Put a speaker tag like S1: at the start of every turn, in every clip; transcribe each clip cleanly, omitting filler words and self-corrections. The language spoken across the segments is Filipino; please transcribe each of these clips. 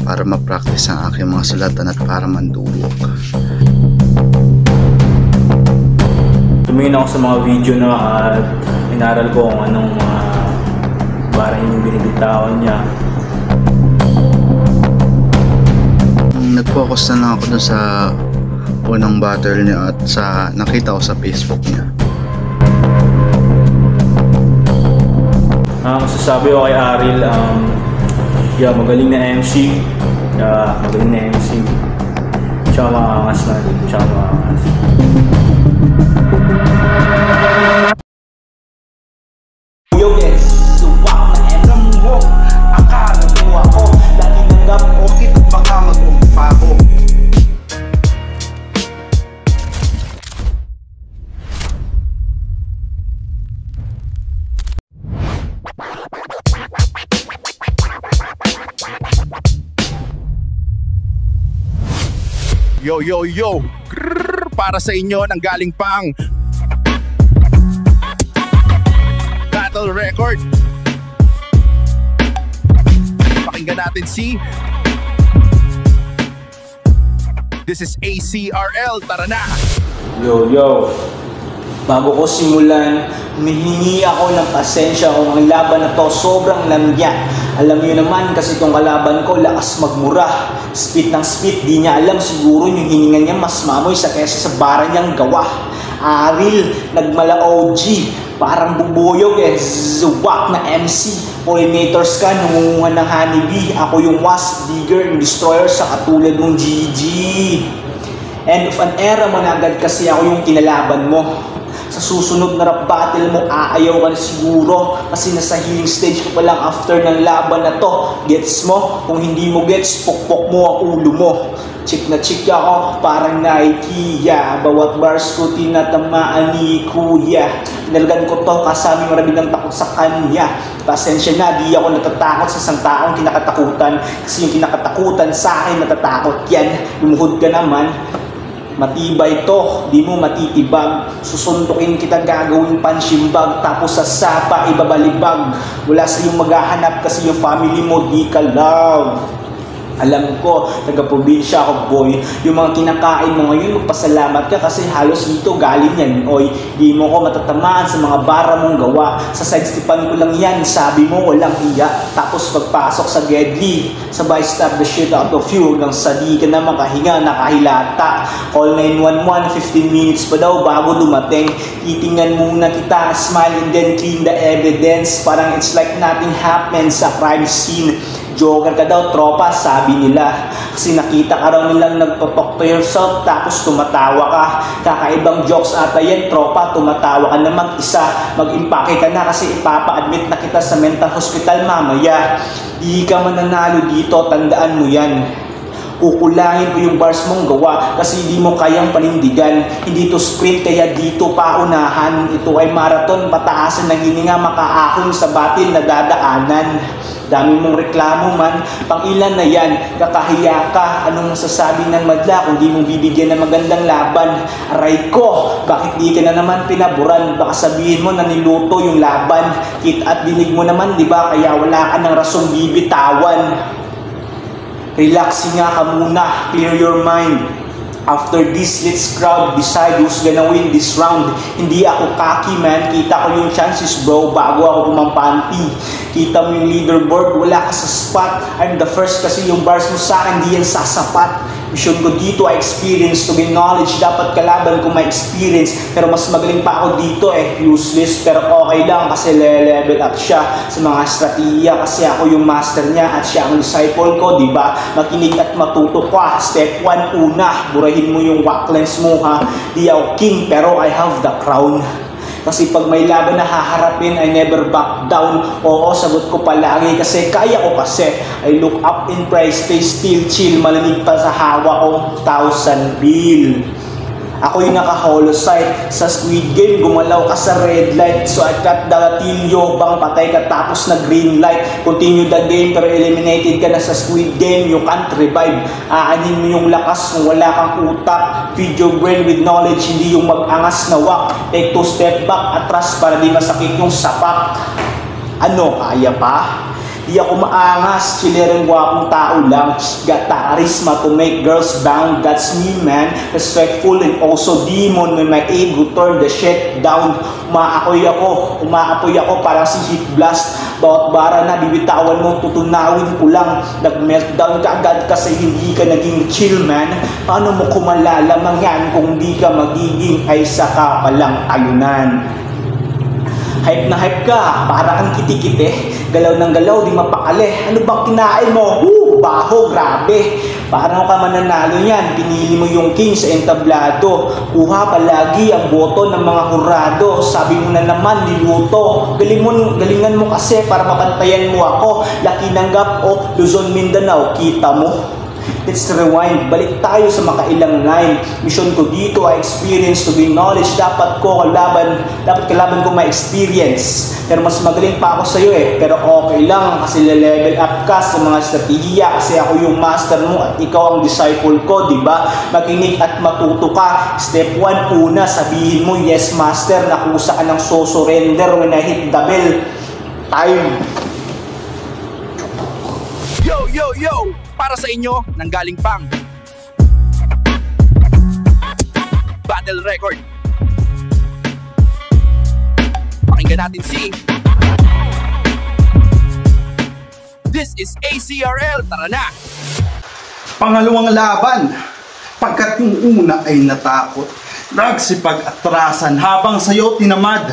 S1: para ma-practice ang aking mga sulatan at para mandulog.
S2: Tumingin ako sa mga video na at inaral ko kung anong mga parang yung binibitawan niya.
S1: Nag-focus na lang ako dun sa unang battle niya at sa nakita ko sa Facebook niya.
S2: Masasabi ko kay Aril, magaling na MC. Magaling na MC. Tsaka makangas na rin. Tsaka makangas.
S3: Yo guys, subak na alam mo. Akala mo ako lagi nanggap okit baka mag-umpa ko.
S4: Yo, yo, yo! Grrr, para sa inyo nang galing pang Battle Record. Pakinggan natin si This is ACRL, tara na!
S2: Yo, yo! Bago ko simulan, humihingi ako ng pasensya kung ang laban na to sobrang lamya. Alam niyo naman kasi itong kalaban ko lakas magmura. Spit ng spit, di niya alam siguro yung hininga niya mas mamoy sa kesa sa bara niyang gawa. Aril, nagmala OG, parang bubuyog zuwak na MC. Pollinators ka, nangunguha ng honeybee. Ako yung wasp, digger, and destroyer sa katulad mong GG. End of an era mo na agad kasi ako yung kinalaban mo. Sa susunod na rap battle mo, aayaw ka na siguro kasi nasa healing stage ko pa lang after ng laban na to. Gets mo? Kung hindi mo gets, pokpok mo ang ulo mo. Chick na chick ako, parang Nike. Bawat bars ko tinatamaan ni Kuya. Pinalgan ko to kasami marami ng takot sa kanya. Pasensya na, di ako natatakot sa isang taong kinakatakutan. Kasi yung kinakatakutan sa akin, natatakot yan. Lumuhod ka naman. Matibay to, di mo matitibag. Susuntukin kita, gagawin panshimbag. Tapos sa sapa, ibabalibag. Wala sa iyong maghahanap kasi yung family mo di ka love. Alam ko, taga-probinsya ako boy. Yung mga kinakain mo ngayon, magpasalamat ka kasi halos dito galing yan. Oy, di mo ko matatamaan sa mga bara mong gawa. Sa sidestepan ko lang yan, sabi mo walang iya. Tapos pagpasok sa deadly, sabay stab the shit out of you. Hanggang sa di ka na makahinga, nakahilata. Call 911, 15 minutes pa daw bago dumating. Titingnan muna kita, smile and then clean the evidence. Parang it's like nothing happened sa crime scene. Joker ka daw, tropa, sabi nila. Kasi nakita ka raw nilang nagtotalk to yourself, tapos tumatawa ka. Kakaibang jokes ata yan, tropa, tumatawa ka na mag-isa. Mag-impake ka na kasi ipapa-admit na kita sa mental hospital mamaya. Di ka mananalo dito, tandaan mo yan. Kukulangin ko yung bars mong gawa kasi hindi mo kayang panindigan. Hindi to sprint kaya dito paunahan. Ito ay marathon, pataasan ng hininga, makaahon sa batil na dadaanan. Dami mong reklamo man, pang ilan na yan, kakahiya ka. Anong masasabi ng madla kung di mo bibigyan ng magandang laban? Aray ko, bakit di ka na naman pinaburan? Baka sabihin mo na niluto yung laban. Kit at dinig mo naman, di ba? Kaya wala ka ng rasong bibitawan. Relax nga ka muna, clear your mind. After this, let's crowd decide who's gonna win this round. Hindi ako cocky man, kita ko yung chances bro bago ako pumampanti. Kita mo yung leaderboard, wala ka sa spot. I'm the first kasi yung bars mo sa akin di yan sasapat. Mission ko dito ay experience to gain knowledge. Dapat kalaban ko may experience. Pero mas magaling pa ako dito useless. Pero okay lang kasi level up siya sa mga strategiya. Kasi ako yung master niya at siya ang disciple ko, diba? Makinig at matuto ka. Step 1 una, burahin mo yung wacklens mo ha. Di ako king pero I have the crown. Kasi pag may laban na haharapin, I never back down. Oo, sagot ko palagi kasi kaya ko kasi. I look up in price, stay still, chill, malamig pa sa hawa kong 1,000 bill. Ako yung naka-holosight sa Squid Game, gumalaw ka sa red light. So I cut the tilyo, bang patay ka tapos na green light. Continue the game pero eliminated ka na sa Squid Game, you can't revive. Aanin mo yung lakas kung wala kang utak. Feed your brain with knowledge, hindi yung mag-angas na wak. Take 2 step back, atras para di masakit yung sapak. Ano, kaya pa? Di ako maangas, chilereng gwapong tao lang. Got charisma to make girls bound. That's me, man. Respectful and also demon when my ego turn the shit down. Umaapoy ako parang si Heat Blast. Bawat bara na bibitawan mo, tutunawin ko lang. Nag-meltdown ka agad kasi hindi ka naging chill, man. Paano mo kumalalaman yan kung di ka magiging ay saka palang ayunan? Hype na hype ka, para kang kitikite. Galaw ng galaw, di mapakali. Ano bang kinain mo? Baho, grabe. Parang ka mananalo yan. Pinili mo yung king sa entablado. Kuha palagi ang boto ng mga hurado. Sabi mo na naman, niluto. Galingan mo kasi para mapantayan mo ako. Laki ng Gap o Luzon, Mindanao. Kita mo? Let's rewind. Balik tayo sa makailang line. Mission ko dito ay experience to gain knowledge. Dapat kalaban ko may experience. Pero mas magaling pa ako sa'yo eh. Pero okay lang kasi level up ka sa mga strategiya. Kasi ako yung master mo at ikaw ang disciple ko, di ba? Makinig at matuto ka. Step 1, una, sabihin mo, yes master, nakusa ka ng surrender when I hit the bell. Time.
S4: Yo, yo, yo! Para sa inyo, nanggaling pang Battle Record. Pakinggan natin si This is ACRL, tara na!
S1: Pangalawang laban, pagkat yung una ay natakot, nagsipag-atrasan habang sa'yo tinamad.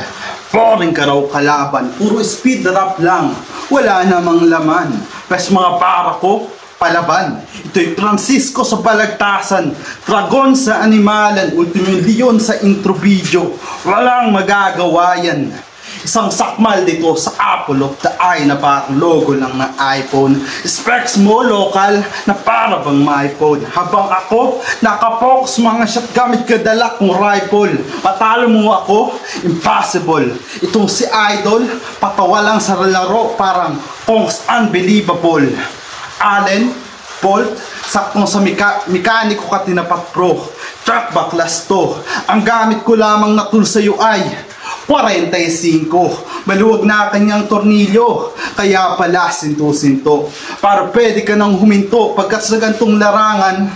S1: Boring ka raw kalaban, puro speed rap lang, wala namang laman. Pes mga para ko, palaban. Ito'y Francisco sa Balagtasan, Dragon sa Animalan, Ultimo Leon sa intro video. Walang magagawa yan. Isang sakmal dito sa Apple of the Eye na parang logo lang ng iPhone. Specs mo local na para bang my phone. Habang ako nakapox mga shot gamit kadala kong rifle. Patalo mo ako, impossible. Itong si Idol, patawa lang sa laro parang Kongs Unbelievable. Allen, Bolt, saktong sa mekaniko ka tinapat pro. Truck baklas to. Ang gamit ko lamang na tool sa'yo ay 45. Maluwag na kanyang tornilyo, kaya pala sinto-sinto. Para pwede ka nang huminto pagkat sa gantong larangan,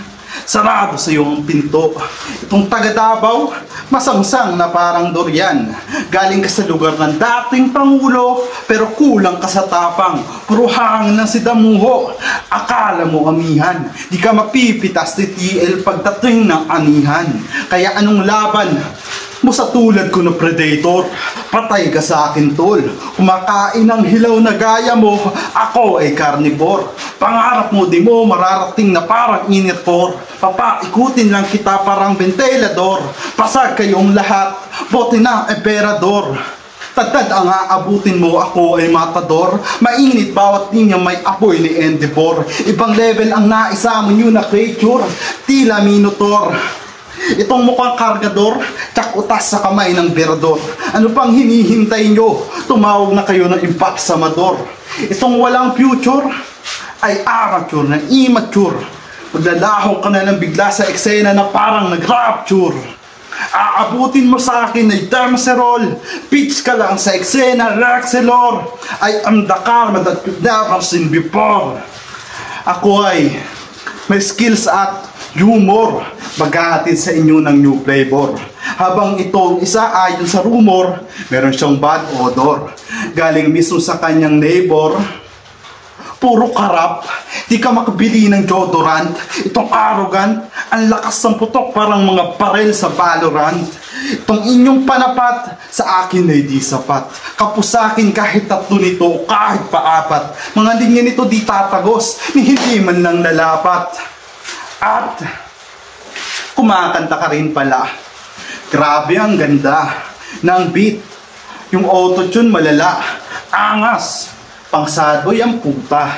S1: sarado sa iyong pinto. Itong taga Davao, masangsang na parang durian. Galing ka sa lugar ng dating Pangulo, pero kulang ka sa tapang. Puro hangin ng si Damuho, akala mo amihan. Di ka mapipitas ni TL pagdating ng anihan. Kaya anong laban mo sa tulad ko na predator? Patay ka sa akin tol. Kumakain ng hilaw na gaya mo, ako ay carnivore. Pangarap mo di mo mararating na parang inirtor. Papaikutin lang kita parang ventilador. Pasag kayong lahat, bote ng emperador. Tagtad ang aabutin mo, ako ay matador. Mainit bawat linya may apoy ni Endivore. Ibang level ang naisama nyo na creature, tila minotor. Itong mukhang kargador, tsak utas sa kamay ng berador. Ano pang hinihintay nyo? Tumawag na kayo ng impaksamador. Itong walang future ay amateur na immature. Maglalahong ka na lang bigla sa eksena na parang nag-rapture. Aabutin mo sa akin ay Dermacerol. Pitch ka lang sa eksena, Laxelor. I am the karma that you've never seen before. Ako ay may skills at humor, maghahatid sa inyo ng new flavor. Habang itong isa ayon sa rumor, meron siyang bad odor. Galing mismo sa kanyang neighbor. Puro karap, di ka makabili ng deodorant. Itong arrogant, ang lakas ng putok parang mga barel sa Valorant. Itong inyong panapat, sa akin ay di sapat. Kapusakin kahit 3 nito, kahit pa 4. Mga linya nito di tatagos, ni hindi man lang lalapat. At kumakanta ka rin pala. Grabe ang ganda ng beat. Yung autotune malala. Angas, pangsadoy ang puta.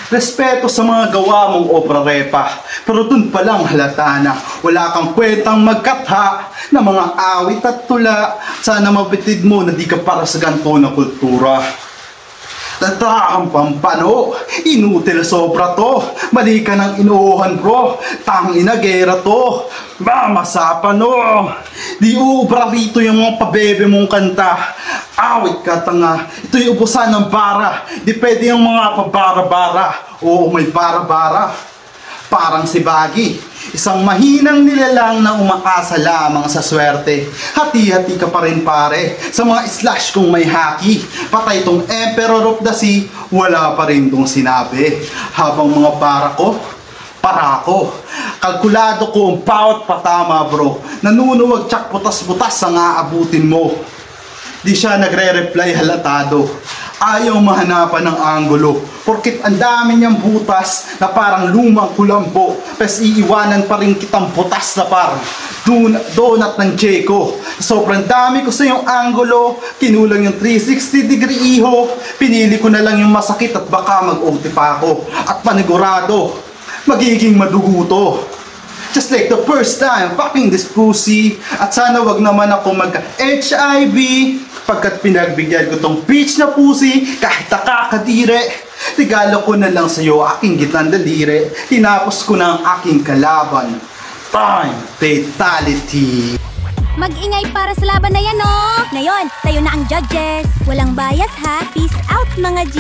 S1: Respeto sa mga gawa mong obra repa. Pero dun palang halata na wala kang kwentang magkatha na mga awit at tula. Sana mabitid mo na di ka para sa ganito na kultura. Tatahang pampano, inutil sobra to. Mali ka ng inuuhan bro, tangina gera to. Mamasapan no. Di ubra rito yung mga pabebe mong kanta. Awit ka tanga, ito'y ubusan ng bara. Di pwede yung mga pabara-bara. Oo, may bara-bara. Parang si Baggy, isang mahinang nilalang na umaasa lamang sa swerte. Hati-hati ka pa rin pare sa mga slash kung may haki. Patay tong Emperor of the Sea, wala pa rin tong sinabi. Habang mga para ko. Kalkulado ko ang bawat patama bro. Nanunuwag tsak butas-butas ang aabutin mo. Di siya nagre-reply halatado. Ayaw mahanapan ng anggulo. Porkit ang dami niyang butas na parang lumang kulambo. Pes iiwanan pa rin kitang butas na parang donut ng Jeko. Sobrang dami ko sa yung anggulo. Kinulang yung 360 degree iho. Pinili ko na lang yung masakit at baka mag-OT pa ako. At panigurado, magiging maduguto. Just like the first time fucking this pussy. At sana wag naman ako magka-HIV pagkat pinagbigyan ko tong bitch na pussy kahit nakakadire. Regalo ko na lang sa'yo aking gitnang daliri. Tinapos ko na ang aking kalaban. Time fatality.
S5: Mag-ingay para sa laban na yan, oh! Ngayon, tayo na ang judges. Walang bias ha. Peace out, mga G!